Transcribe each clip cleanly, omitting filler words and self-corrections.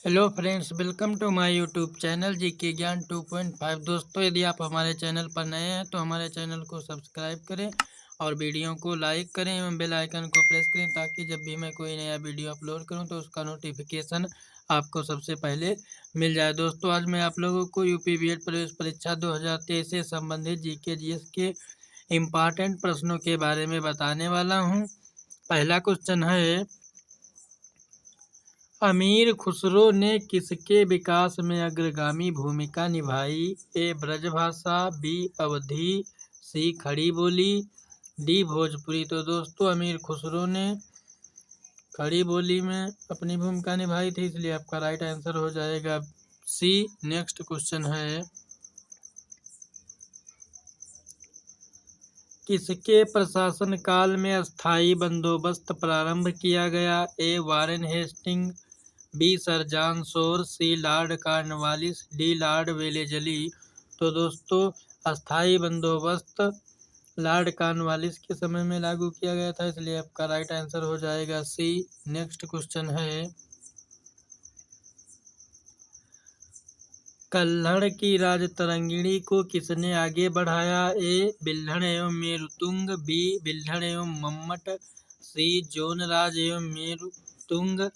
Hello friends, welcome to my YouTube channel GK Gyan 2.5। दोस्तों, यदि आप हमारे चैनल पर नए हैं तो हमारे चैनल को सब्सक्राइब करें और वीडियो को लाइक करें एवं बेल आइकन को प्रेस करें ताकि जब भी मैं कोई नया वीडियो अपलोड करूं तो उसका नोटिफिकेशन आपको सबसे पहले मिल जाए। दोस्तों, आज मैं आप लोगों को यूपी बीएड प्रवेश परीक्षा 2023 से संबंधित जीके जीएस के इम्पॉर्टेंट प्रश्नों के बारे में बताने वाला हूँ। पहला क्वेश्चन है, अमीर खुसरो ने किसके विकास में अग्रगामी भूमिका निभाई? ए ब्रजभाषा, बी अवधी, सी खड़ी बोली, डी भोजपुरी। तो दोस्तों, अमीर खुसरो ने खड़ी बोली में अपनी भूमिका निभाई थी, इसलिए आपका राइट आंसर हो जाएगा सी। नेक्स्ट क्वेश्चन है, किसके प्रशासन काल में अस्थायी बंदोबस्त प्रारंभ किया गया? A Warren Hasting, B sir John Shore, C lord Cornwallis, D lord Wellesley. तो दोस्तों, अस्थाई बंदोबस्त लॉर्ड कॉर्नवालिस के समय में लागू किया गया था, इसलिए आपका राइट आंसर हो जाएगा सी। नेक्स्ट क्वेश्चन है, कल्हड़ की राजतरंगिणी को किसने आगे बढ़ाया? ए बिल्हण एवं मेरुतुंग, बी बिल्हण एवं मम्मट, सी जोनराज एवं मेरुतुंग,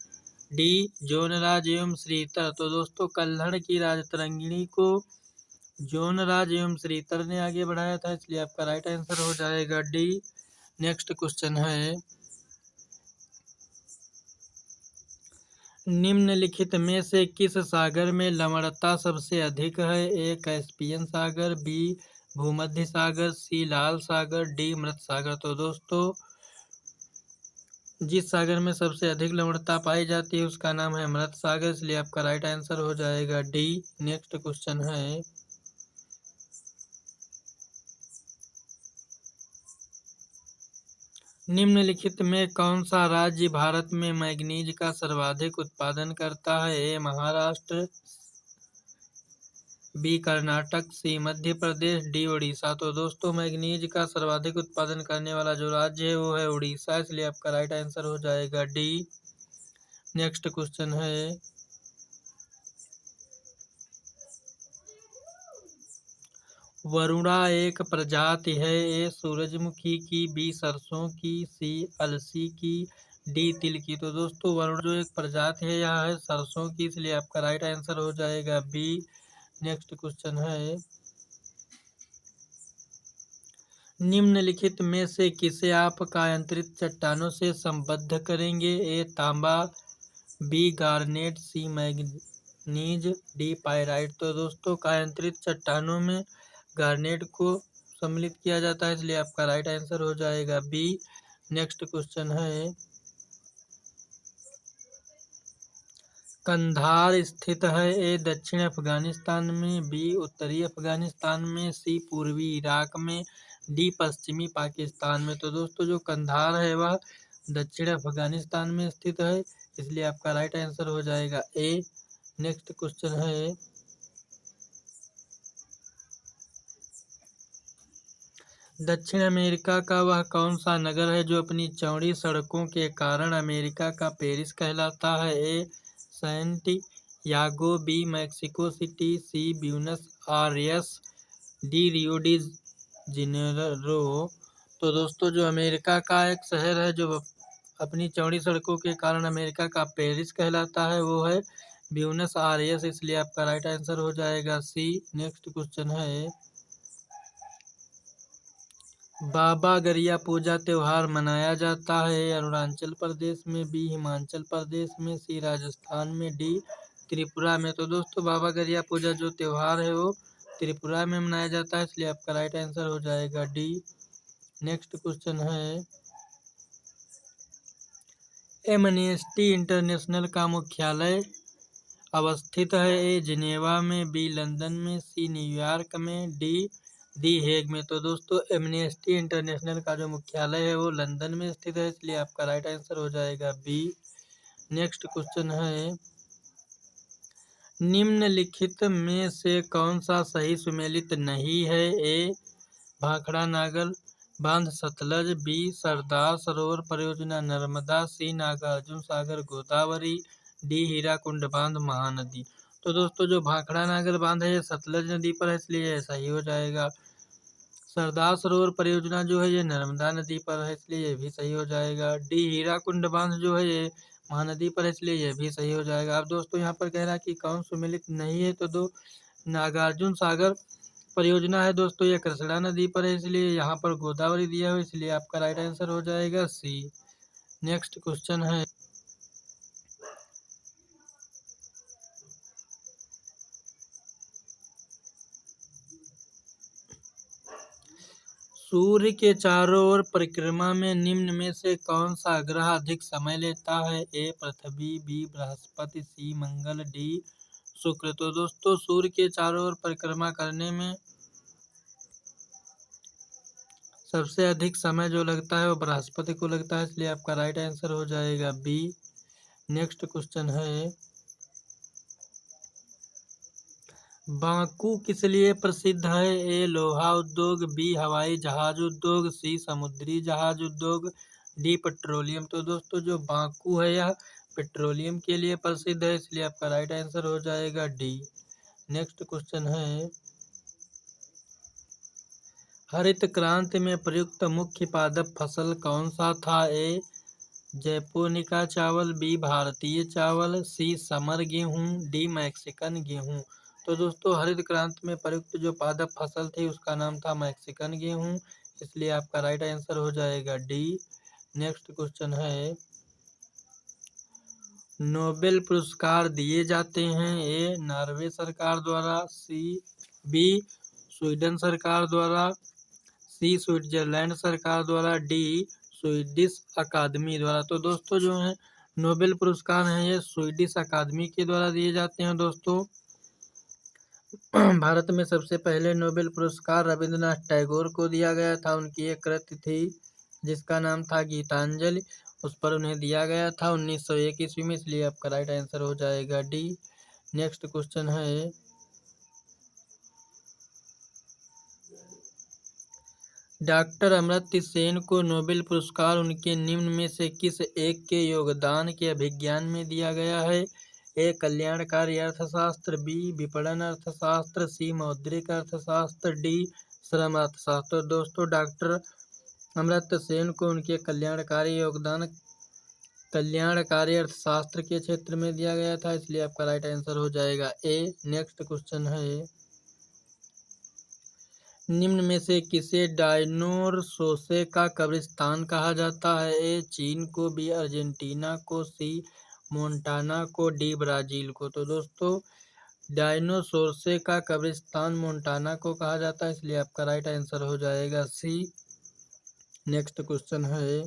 डी जोनराज एवं श्रीतर। तो दोस्तों, कल्हड़ की राजतरंगिणी को जोनराज एवं श्रीतर ने आगे बढ़ाया था, इसलिए आपका राइट आंसर हो जाएगा डी। नेक्स्ट क्वेश्चन है, निम्नलिखित में से किस सागर में लवणता सबसे अधिक है? ए कैस्पियन सागर, बी भूमध्य सागर, सी लाल सागर, डी मृत सागर। तो दोस्तों, जिस सागर में सबसे अधिक लवणता पाई जाती है उसका नाम है मृत सागर, इसलिए आपका राइट आंसर हो जाएगा डी। नेक्स्ट क्वेश्चन है, निम्नलिखित में कौन सा राज्य भारत में मैग्नीज का सर्वाधिक उत्पादन करता है? ए महाराष्ट्र, बी कर्नाटक, सी मध्य प्रदेश, डी उड़ीसा। तो दोस्तों, मैग्नीज का सर्वाधिक उत्पादन करने वाला जो राज्य है वो है उड़ीसा, इसलिए आपका राइट आंसर हो जाएगा डी। नेक्स्ट क्वेश्चन है, वरुणा एक प्रजाति है? ए सूरजमुखी की, बी सरसों की, सी अलसी की, डी तिल की। तो दोस्तों, वरुणा जो एक प्रजाति है यह है सरसों की, इसलिए आपका राइट आंसर हो जाएगा बी। नेक्स्ट क्वेश्चन है, निम्नलिखित में से किसे आप कायांतरित चट्टानों से संबद्ध करेंगे? ए तांबा, बी गार्नेट, सी मैग्नीज, डी पाइराइट। तो दोस्तों, कायांतरित चट्टानों में गार्नेट को सम्मिलित किया जाता है, इसलिए आपका राइट आंसर हो जाएगा बी। नेक्स्ट क्वेश्चन है, कंधार स्थित है? ए दक्षिण अफगानिस्तान में, बी उत्तरी अफगानिस्तान में, सी पूर्वी इराक में, डी पश्चिमी पाकिस्तान में। तो दोस्तों, जो कंधार है वह दक्षिण अफगानिस्तान में स्थित है, इसलिए आपका राइट आंसर हो जाएगा ए। नेक्स्ट क्वेश्चन है, दक्षिण अमेरिका का वह कौन सा नगर है जो अपनी चौड़ी सड़कों के कारण अमेरिका का पेरिस कहलाता है? A Santiago, B Mexico city, C Buenos Aires, D Rio de Janeiro. तो दोस्तों, जो अमेरिका का एक शहर है जो अपनी चौड़ी सड़कों के कारण अमेरिका का पेरिस कहलाता है वो है ब्यूनस आयर्स, इसलिए आपका राइट आंसर हो जाएगा सी। नेक्स्ट क्वेश्चन है, बाबा गरिया पूजा त्योहार मनाया जाता है? अरुणाचल प्रदेश में, बी हिमाचल प्रदेश में, सी राजस्थान में, डी त्रिपुरा में। तो दोस्तों, बाबा गरिया पूजा जो त्योहार है वो त्रिपुरा में मनाया जाता है, इसलिए आपका राइट आंसर हो जाएगा डी। नेक्स्ट क्वेश्चन है, एमनेस्टी इंटरनेशनल का मुख्यालय अवस्थित है? ए जिनेवा में, बी लंदन में, सी न्यूयॉर्क में, डी हेग में। तो दोस्तों, एमनेस्टी इंटरनेशनल का जो मुख्यालय है वो लंदन में स्थित है, इसलिए आपका राइट आंसर हो जाएगा बी। नेक्स्ट क्वेश्चन है, निम्नलिखित में से कौन सा सही सुमेलित नहीं है? ए भाखड़ा नागल बांध सतलज, बी सरदार सरोवर परियोजना नर्मदा, सी नागार्जुन सागर गोदावरी, डी हीराकुंड बांध महानदी। तो दोस्तों जो भाखड़ा नागर बांध है ये सतलज नदी पर है, इसलिए ये सही हो जाएगा। सरदार सरोवर परियोजना जो है ये नर्मदा नदी पर है, इसलिए ये भी सही हो जाएगा। डी हीराकुंड बांध जो है ये महानदी पर है, इसलिए ये भी सही हो जाएगा। अब दोस्तों यहाँ पर कह रहा है कि कौन सुमेलित नहीं है, तो दो नागार्जुन सागर परियोजना है दोस्तों, ये कृष्णा नदी पर है, इसलिए यहाँ पर गोदावरी दिया हुआ, इसलिए आपका राइट आंसर हो जाएगा सी। नेक्स्ट क्वेश्चन है, सूर्य के चारों ओर परिक्रमा में निम्न में से कौन सा ग्रह अधिक समय लेता है? ए पृथ्वी, बी बृहस्पति, सी मंगल, डी शुक्र। तो दोस्तों सूर्य के चारों ओर परिक्रमा करने में सबसे अधिक समय जो लगता है वो बृहस्पति को लगता है, इसलिए आपका राइट आंसर हो जाएगा बी। नेक्स्ट क्वेश्चन है, बांकू किस लिए प्रसिद्ध है? ए लोहा उद्योग, बी हवाई जहाज उद्योग, सी समुद्री जहाज उद्योग, डी पेट्रोलियम। तो दोस्तों जो बांकू है यह पेट्रोलियम के लिए प्रसिद्ध है, इसलिए आपका राइट आंसर हो जाएगा डी। नेक्स्ट क्वेश्चन है, हरित क्रांति में प्रयुक्त मुख्य पादप फसल कौन सा था? ए जैपोनिका चावल, बी भारतीय चावल, सी समर गेहूं, डी मैक्सिकन गेहूं। तो दोस्तों हरित क्रांति में प्रयुक्त जो पादप फसल थी उसका नाम था मैक्सिकन गेहूं, इसलिए आपका राइट आंसर हो जाएगा डी। नेक्स्ट क्वेश्चन है, नोबेल पुरस्कार दिए जाते हैं? ए नॉर्वे सरकार द्वारा, बी स्वीडन सरकार द्वारा, सी स्विट्जरलैंड सरकार द्वारा, डी स्वीडिश अकादमी द्वारा। तो दोस्तों जो है नोबेल पुरस्कार हैं ये स्वीडिश अकादमी के द्वारा दिए जाते हैं दोस्तों। भारत में सबसे पहले नोबेल पुरस्कार रविंद्रनाथ टैगोर को दिया गया था, उनकी एक कृति थी जिसका नाम था गीतांजलि, उस पर उन्हें दिया गया था 1901 ईस्वी में, इसलिए आपका राइट आंसर हो जाएगा डी। नेक्स्ट क्वेश्चन है, डॉक्टर अमर्त्य सेन को नोबेल पुरस्कार उनके निम्न में से किस एक के योगदान के अभिज्ञान में दिया गया है? ए कल्याणकारी अर्थशास्त्र, बी विपणन अर्थशास्त्र, सी मौद्रिक अर्थशास्त्र, डी श्रम अर्थशास्त्र। दोस्तों डॉक्टर अमर्त्य सेन को उनके कल्याणकारी योगदान कल्याणकारी अर्थशास्त्र के क्षेत्र में दिया गया था, इसलिए आपका राइट आंसर हो जाएगा ए। नेक्स्ट क्वेश्चन है, निम्न में से किसे डायनोसोरसे का कब्रिस्तान कहा जाता है? ए चीन को, बी अर्जेंटीना को, सी मोन्टाना को, डी ब्राजील को। तो दोस्तों डायनोसोरसे का कब्रिस्तान मोन्टाना को कहा जाता है, इसलिए आपका राइट आंसर हो जाएगा सी। नेक्स्ट क्वेश्चन है,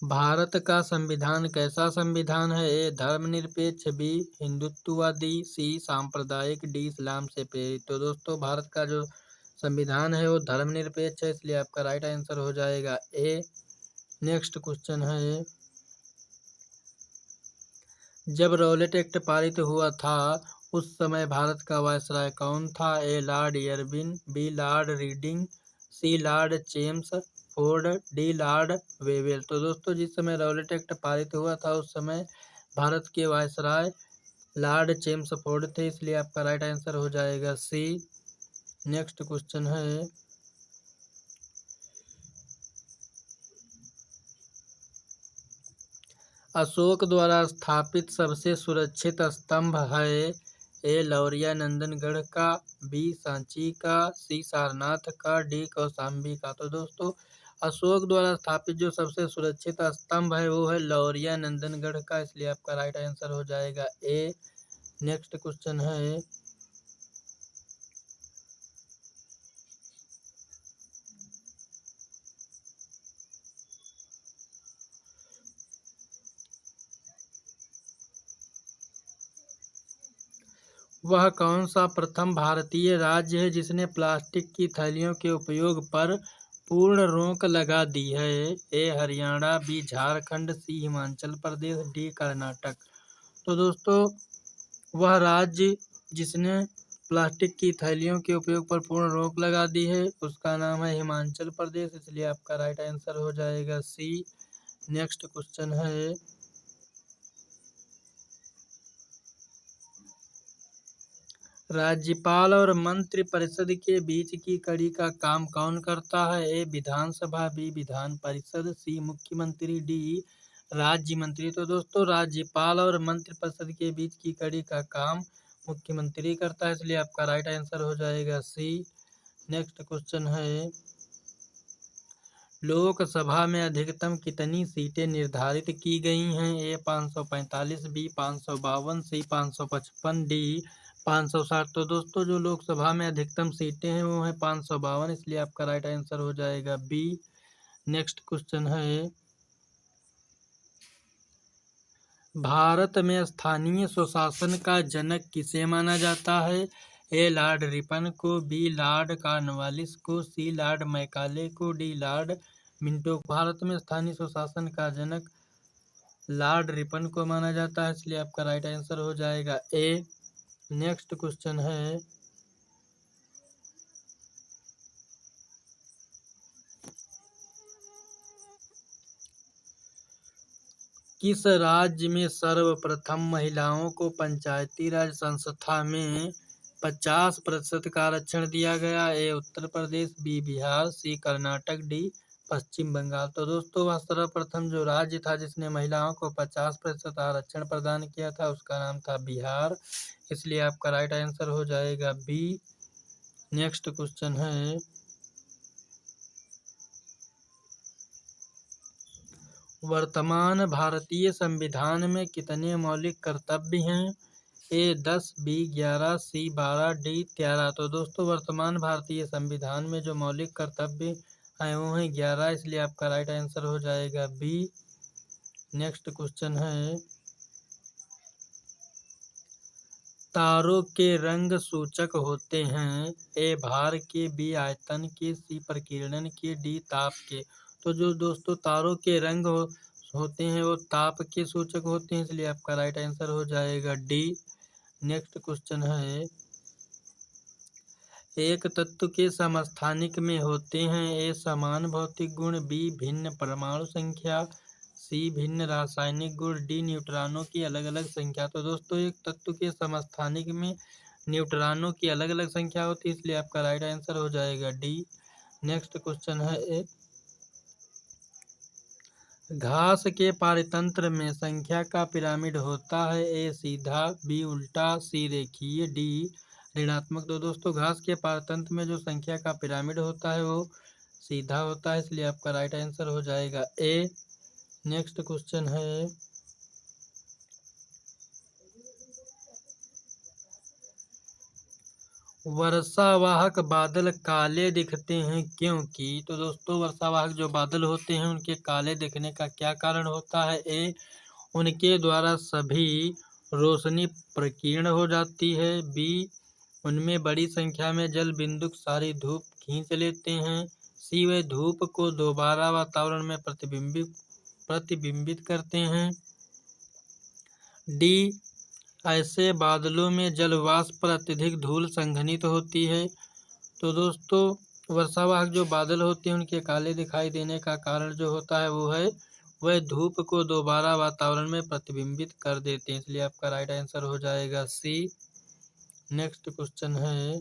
भारत का संविधान कैसा संविधान है? ए धर्मनिरपेक्ष, बी हिंदुत्ववादी, सी सांप्रदायिक, डी इस्लाम से प्रेरित। तो दोस्तों भारत का जो संविधान है वो धर्मनिरपेक्ष है, इसलिए आपका राइट आंसर हो जाएगा ए। नेक्स्ट क्वेश्चन है, जब रॉलेट एक्ट पारित हुआ था उस समय भारत का वायसराय कौन था? A lord Irwin, B lord Reading, C lord Chelmsford, D lord Wavell. तो दोस्तों जिस समय रॉलेट एक्ट पारित हुआ था उस समय भारत के वायसराय लॉर्ड चेम्सफोर्ड थे, इसलिए आपका राइट आंसर हो जाएगा सी। नेक्स्ट क्वेश्चन है, अशोक द्वारा स्थापित सबसे सुरक्षित स्तंभ है? ए लौरिया नंदनगढ़ का, बी सांची का, सी सारनाथ का, डी कौशाम्बी का। तो दोस्तों अशोक द्वारा स्थापित जो सबसे सुरक्षित स्तंभ है वो है लौरिया नंदनगढ़ का, इसलिए आपका राइट आंसर हो जाएगा ए। नेक्स्ट क्वेश्चन है, वह कौन सा प्रथम भारतीय राज्य है जिसने प्लास्टिक की थैलियों के उपयोग पर पूर्ण रोक लगा दी है? ए हरियाणा, बी झारखंड, सी हिमाचल प्रदेश, डी कर्नाटक। तो दोस्तों वह राज्य जिसने प्लास्टिक की थैलियों के उपयोग पर पूर्ण रोक लगा दी है उसका नाम है हिमाचल प्रदेश, इसलिए आपका राइट आंसर हो जाएगा सी। नेक्स्ट क्वेश्चन है, राज्यपाल और मंत्रिपरिषद के बीच की कड़ी का काम कौन करता है? ए विधानसभा, बी विधान परिषद, सी मुख्यमंत्री, डी राज्य मंत्री। तो दोस्तों राज्यपाल और मंत्रिपरिषद के बीच की कड़ी का काम मुख्यमंत्री करता है, इसलिए आपका राइट आंसर हो जाएगा सी। नेक्स्ट क्वेश्चन है, लोकसभा में अधिकतम कितनी सीटें निर्धारित की गई हैं? ए 545, बी 552, सी 555, डी 560। तो दोस्तों जो लोकसभा में अधिकतम सीटें हैं वो है 552, इसलिए आपका राइट आंसर हो जाएगा बी। नेक्स्ट क्वेश्चन है, भारत में स्थानीय स्वशासन का जनक किसे माना जाता है? ए लॉर्ड रिपन को, बी लॉर्ड कॉर्नवालिस को, सी लॉर्ड मैकाले को, डी लॉर्ड मिंटो। भारत में स्थानीय स्वशासन का जनक लॉर्ड रिपन को माना जाता है, इसलिए आपका राइट आंसर हो जाएगा ए। नेक्स्ट क्वेश्चन है, किस राज्य में सर्वप्रथम महिलाओं को पंचायती राज संस्था में 50% का आरक्षण दिया गया? ए उत्तर प्रदेश, बी बिहार, सी कर्नाटक, डी पश्चिम बंगाल। तो दोस्तों वह सर्वप्रथम जो राज्य था जिसने महिलाओं को 50% आरक्षण प्रदान किया था उसका नाम था बिहार, इसलिए आपका राइट आंसर हो जाएगा बी। नेक्स्ट क्वेश्चन है, वर्तमान भारतीय संविधान में कितने मौलिक कर्तव्य हैं? ए 10, बी 11, सी 12, डी 13। तो दोस्तों वर्तमान भारतीय संविधान में जो मौलिक कर्तव्य हैं वो हैं 11, इसलिए आपका राइट आंसर हो जाएगा बी। नेक्स्ट क्वेश्चन है, तारों के रंग सूचक होते हैं? ए भार के, बी आयतन के, सी प्रकीर्णन के, डी ताप के। तो जो दोस्तों तारों के रंग होते हैं वो ताप के सूचक होते हैं, इसलिए आपका राइट आंसर हो जाएगा डी। नेक्स्ट क्वेश्चन है, एक तत्व के समस्थानिक में होते हैं? ए समान भौतिक गुण, बी भिन्न परमाणु संख्या, सी भिन्न रासायनिक गुण, डी न्यूट्रॉनों की अलग अलग संख्या। तो दोस्तों एक तत्व के समस्थानिक में न्यूट्रॉनों की अलग अलग संख्या होती है, इसलिए आपका राइट आंसर हो जाएगा डी। नेक्स्ट क्वेश्चन है, घास के पारतंत्र में संख्या का पिरामिड होता है? ए सीधा, बी उल्टा, सी रेखीय, डी ऋणात्मक। तो दोस्तों घास के पारतंत्र में जो संख्या का पिरामिड होता है वो सीधा होता है, इसलिए आपका राइट आंसर हो जाएगा ए। नेक्स्ट क्वेश्चन है, वर्षावाहक बादल काले दिखते हैं क्योंकि? तो दोस्तों वर्षावाहक जो बादल होते हैं उनके काले दिखने का क्या कारण होता है? ए उनके द्वारा सभी रोशनी प्रकीर्ण हो जाती है, बी उनमें बड़ी संख्या में जल बिंदु सारी धूप खींच लेते हैं, सी वे धूप को दोबारा वातावरण में प्रतिबिंबित करते हैं, डी ऐसे बादलों में जल वाष्प पर अत्यधिक धूल संघनित होती है। तो दोस्तों वर्षावाहक जो बादल होते हैं उनके काले दिखाई देने का कारण जो होता है वो है वह धूप को दोबारा वातावरण में प्रतिबिंबित कर देते हैं, इसलिए आपका राइट आंसर हो जाएगा सी। नेक्स्ट क्वेश्चन है,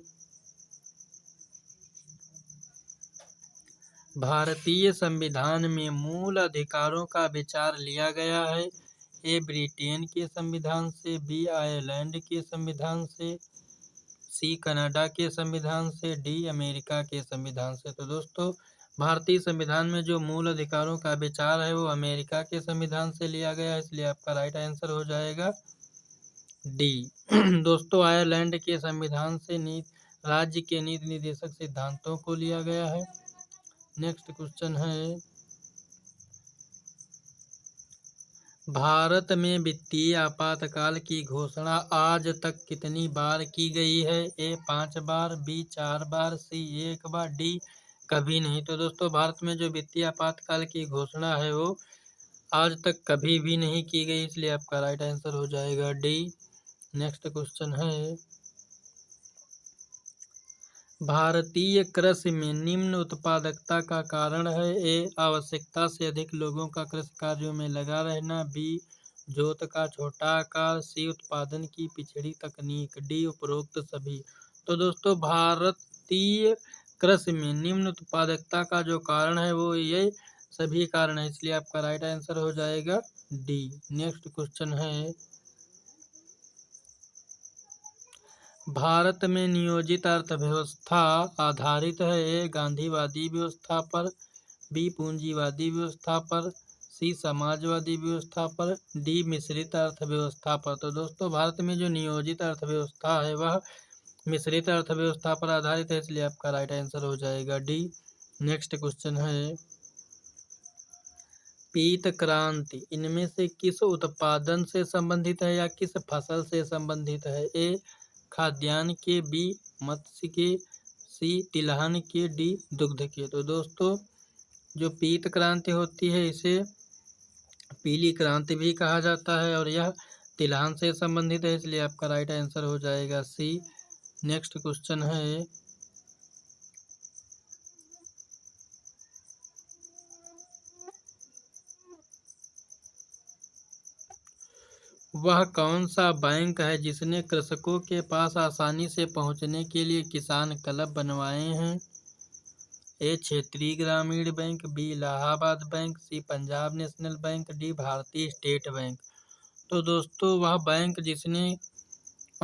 भारतीय संविधान में मूल अधिकारों का विचार लिया गया है? ए ब्रिटेन के संविधान से, बी आयरलैंड के संविधान से, सी कनाडा के संविधान से, डी अमेरिका के संविधान से। तो दोस्तों भारतीय संविधान में जो मूल अधिकारों का विचार है वो अमेरिका के संविधान से लिया गया है, इसलिए आपका राइट आंसर हो जाएगा डी। दोस्तों आयरलैंड के संविधान से राज्य के नीति निर्देशक सिद्धांतों को लिया गया है। नेक्स्ट क्वेश्चन है, भारत में वित्तीय आपातकाल की घोषणा आज तक कितनी बार की गई है? ए 5 बार, बी 4 बार, सी 1 बार, डी कभी नहीं। तो दोस्तों भारत में जो वित्तीय आपातकाल की घोषणा है वो आज तक कभी भी नहीं की गई, इसलिए आपका राइट आंसर हो जाएगा डी। नेक्स्ट क्वेश्चन है, भारतीय कृषि में निम्न उत्पादकता का कारण है? ए आवश्यकता से अधिक लोगों का कृषि कार्यों में लगा रहना, बी जोत का छोटा आकार, सी उत्पादन की पिछड़ी तकनीक, डी उपरोक्त सभी। तो दोस्तों भारतीय कृषि में निम्न उत्पादकता का जो कारण है वो ये सभी कारण है, इसलिए आपका राइट आंसर हो जाएगा डी। नेक्स्ट क्वेश्चन है, भारत में नियोजित अर्थव्यवस्था आधारित है ए गांधीवादी व्यवस्था पर, बी पूंजीवादी व्यवस्था पर, सी समाजवादी व्यवस्था पर, डी मिश्रित अर्थव्यवस्था पर। तो दोस्तों भारत में जो नियोजित अर्थव्यवस्था है वह मिश्रित अर्थव्यवस्था पर आधारित है, इसलिए आपका राइट आंसर हो जाएगा डी। नेक्स्ट क्वेश्चन है, पीत क्रांति इनमें से किस उत्पादन से संबंधित है या किस फसल से संबंधित है? ए खाद्यान्न के, बी मत्स्य के, सी तिलहन के, डी दुग्ध के। तो दोस्तों जो पीत क्रांति होती है इसे पीली क्रांति भी कहा जाता है और यह तिलहन से संबंधित है, इसलिए आपका राइट आंसर हो जाएगा सी। नेक्स्ट क्वेश्चन है, वह कौन सा बैंक है जिसने कृषकों के पास आसानी से पहुंचने के लिए किसान क्लब बनवाए हैं? ए क्षेत्रीय ग्रामीण बैंक, बी इलाहाबाद बैंक, सी पंजाब नेशनल बैंक, डी भारतीय स्टेट बैंक। तो दोस्तों वह बैंक जिसने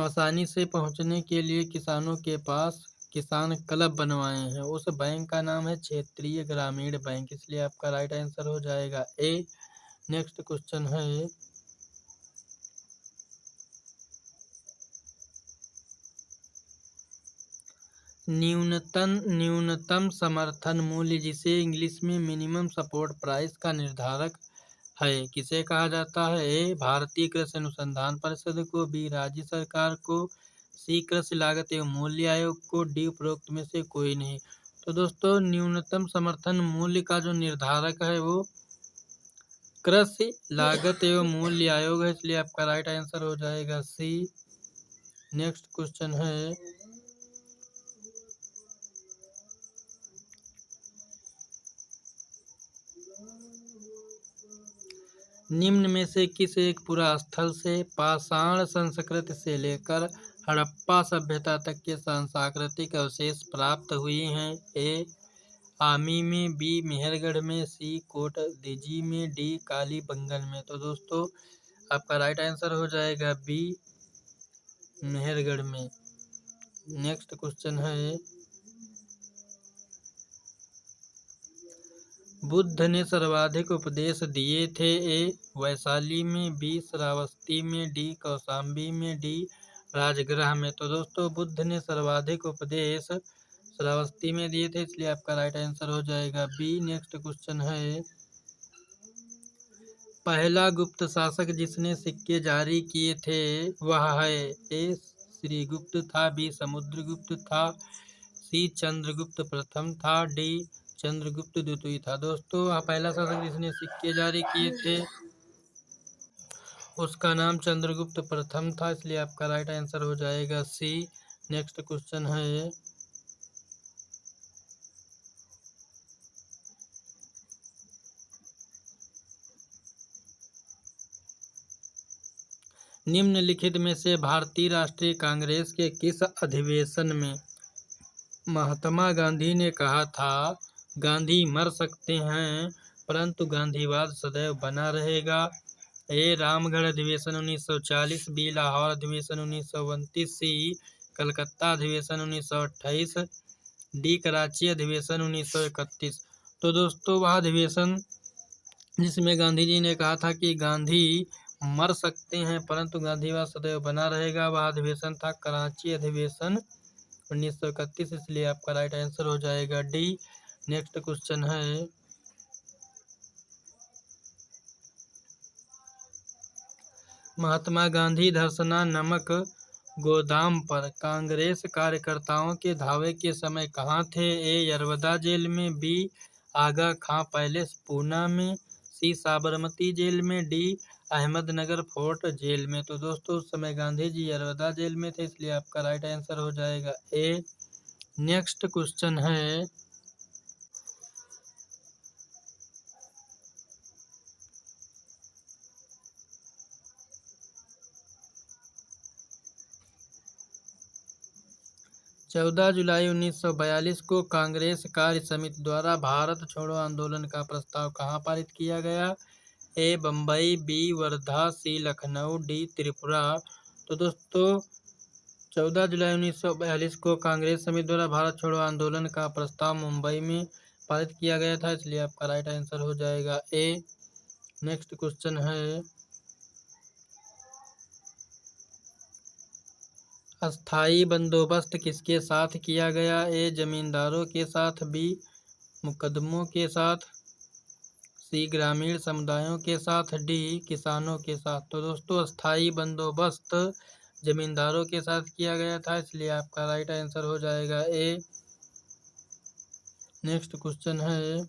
आसानी से पहुंचने के लिए किसानों के पास किसान क्लब बनवाए हैं उस बैंक का नाम है क्षेत्रीय ग्रामीण बैंक, इसलिए आपका राइट आंसर हो जाएगा ए। नेक्स्ट क्वेश्चन है, न्यूनतम समर्थन मूल्य जिसे इंग्लिश में मिनिमम सपोर्ट प्राइस का निर्धारक है किसे कहा जाता है? ए भारतीय कृषि अनुसंधान परिषद को, बी राज्य सरकार को, सी कृषि लागत एवं मूल्य आयोग को, डी उपरोक्त में से कोई नहीं। तो दोस्तों न्यूनतम समर्थन मूल्य का जो निर्धारक है वो कृषि लागत एवं मूल्य आयोग है, इसलिए आपका राइट आंसर हो जाएगा सी। नेक्स्ट क्वेश्चन है, निम्न में से किस एक पुरास्थल से पाषाण संस्कृति से लेकर हड़प्पा सभ्यता तक के सांस्कृतिक अवशेष प्राप्त हुए हैं? ए आमी में, बी मेहरगढ़ में, सी कोटदीजी में, डी कालीबंगन में। तो दोस्तों आपका राइट आंसर हो जाएगा बी मेहरगढ़ में। नेक्स्ट क्वेश्चन है, बुद्ध ने सर्वाधिक उपदेश दिए थे? ए वैशाली में, बी श्रावस्ती में, डी कौशाम्बी में, डी राजगृह में। तो दोस्तों बुद्ध ने सर्वाधिक उपदेश श्रावस्ती में दिए थे, इसलिए आपका राइट आंसर हो जाएगा बी। नेक्स्ट क्वेश्चन है, पहला गुप्त शासक जिसने सिक्के जारी किए थे वह है? ए श्रीगुप्त था, बी समुद्रगुप्त था, सी चंद्रगुप्त प्रथम था, डी चंद्रगुप्त द्वितीय था। दोस्तों पहला शासक जिसने सिक्के जारी किए थे उसका नाम चंद्रगुप्त प्रथम था, इसलिए आपका राइट आंसर हो जाएगा सी। नेक्स्ट क्वेश्चन है, निम्नलिखित में से भारतीय राष्ट्रीय कांग्रेस के किस अधिवेशन में महात्मा गांधी ने कहा था गांधी मर सकते हैं परंतु गांधीवाद सदैव बना रहेगा? ए रामगढ़ अधिवेशन 1940, बी लाहौर अधिवेशन 1929, सी कलकत्ता अधिवेशन 1928, डी कराची अधिवेशन 1931। तो दोस्तों वह अधिवेशन जिसमें गांधी जी ने कहा था कि गांधी मर सकते हैं परंतु गांधीवाद सदैव बना रहेगा, वह अधिवेशन था कराची अधिवेशन 1931, इसलिए आपका राइट आंसर हो जाएगा डी। नेक्स्ट क्वेश्चन है, महात्मा गांधी धरसना नमक गोदाम पर कांग्रेस कार्यकर्ताओं के धावे के समय कहाँ थे? ए यरवदा जेल में, बी आगा खां पैलेस पूना में, सी साबरमती जेल में, डी अहमदनगर फोर्ट जेल में। तो दोस्तों उस समय गांधी जी यरवदा जेल में थे, इसलिए आपका राइट आंसर हो जाएगा ए। नेक्स्ट क्वेश्चन है, 14 जुलाई 1942 को कांग्रेस कार्य समिति द्वारा भारत छोड़ो आंदोलन का प्रस्ताव कहाँ पारित किया गया? ए बम्बई, बी वर्धा, सी लखनऊ, डी त्रिपुरा। तो दोस्तों 14 जुलाई 1942 को कांग्रेस समिति द्वारा भारत छोड़ो आंदोलन का प्रस्ताव मुंबई में पारित किया गया था, इसलिए आपका राइट आंसर हो जाएगा ए। नेक्स्ट क्वेश्चन है, अस्थाई बंदोबस्त किसके साथ किया गया? ए जमींदारों के साथ, बी मुकदमों के साथ, सी ग्रामीण समुदायों के साथ, डी किसानों के साथ। तो दोस्तों अस्थाई बंदोबस्त जमींदारों के साथ किया गया था, इसलिए आपका राइट आंसर हो जाएगा ए। नेक्स्ट क्वेश्चन है,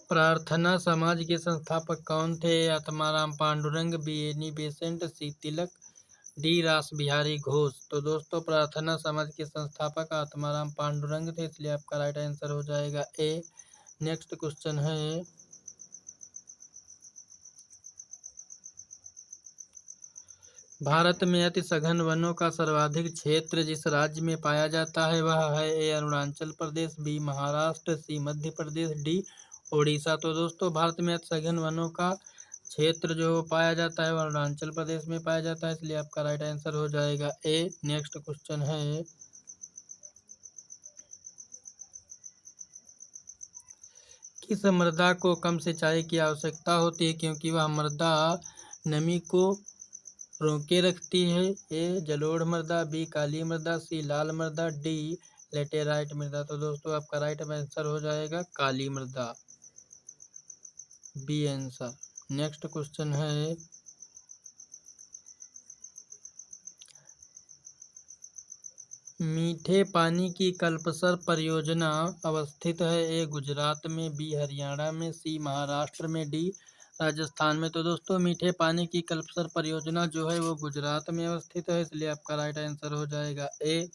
प्रार्थना समाज के संस्थापक कौन थे? Atmaram Pandurang, B Annie Besant, C Tilak, D Rash Behari Ghosh. तो दोस्तों प्रार्थना समाज के संस्थापक आत्माराम पांडुरंग थे, इसलिए आपका राइट आंसर हो जाएगा ए। नेक्स्ट क्वेश्चन है, भारत में अति सघन वनों का सर्वाधिक क्षेत्र जिस राज्य में पाया जाता है वह है? ए अरुणाचल प्रदेश, बी महाराष्ट्र, सी मध्य प्रदेश, डी उड़ीसा। तो दोस्तों भारत में अति सघन वनों का क्षेत्र जो पाया जाता है वह अरुणाचल प्रदेश में पाया जाता है, इसलिए आपका राइट आंसर हो जाएगा ए। नेक्स्ट क्वेश्चन है, किस मृदा को कम सिंचाई की आवश्यकता होती है क्योंकि वह मृदा नमी को रोके रखती है? ए जलोढ़ मृदा, बी काली मृदा, सी लाल मृदा, डी लेटेराइट मृदा। तो दोस्तों आपका राइट आंसर हो जाएगा काली मृदा, बी आंसर। नेक्स्ट क्वेश्चन है, मीठे पानी की कल्पसर परियोजना अवस्थित है? ए गुजरात में, बी हरियाणा में, सी महाराष्ट्र में, डी राजस्थान में। तो दोस्तों मीठे पानी की कल्पसर परियोजना जो है वो गुजरात में अवस्थित है, इसलिए आपका राइट आंसर हो जाएगा ए।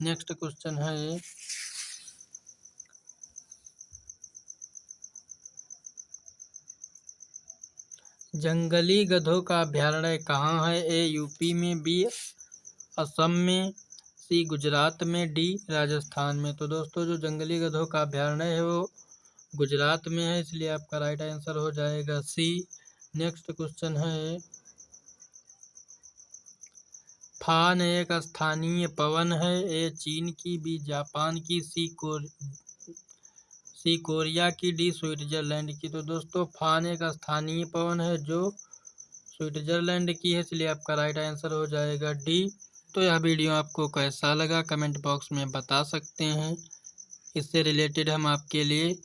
नेक्स्ट क्वेश्चन है, जंगली गधों का अभ्यारण्य कहाँ है? ए यूपी में, बी असम में, सी गुजरात में, डी राजस्थान में। तो दोस्तों जो जंगली गधों का अभ्यारण्य है वो गुजरात में है, इसलिए आपका राइट आंसर हो जाएगा सी। नेक्स्ट क्वेश्चन है, फान एक स्थानीय पवन है? ए चीन की, बी जापान की, सी कोरिया की, डी स्विट्जरलैंड की। तो दोस्तों फान एक स्थानीय पवन है जो स्विट्जरलैंड की है, इसलिए आपका राइट आंसर हो जाएगा डी। तो यह वीडियो आपको कैसा लगा कमेंट बॉक्स में बता सकते हैं, इससे रिलेटेड हम आपके लिए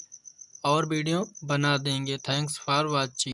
और वीडियो बना देंगे। Thanks for watching.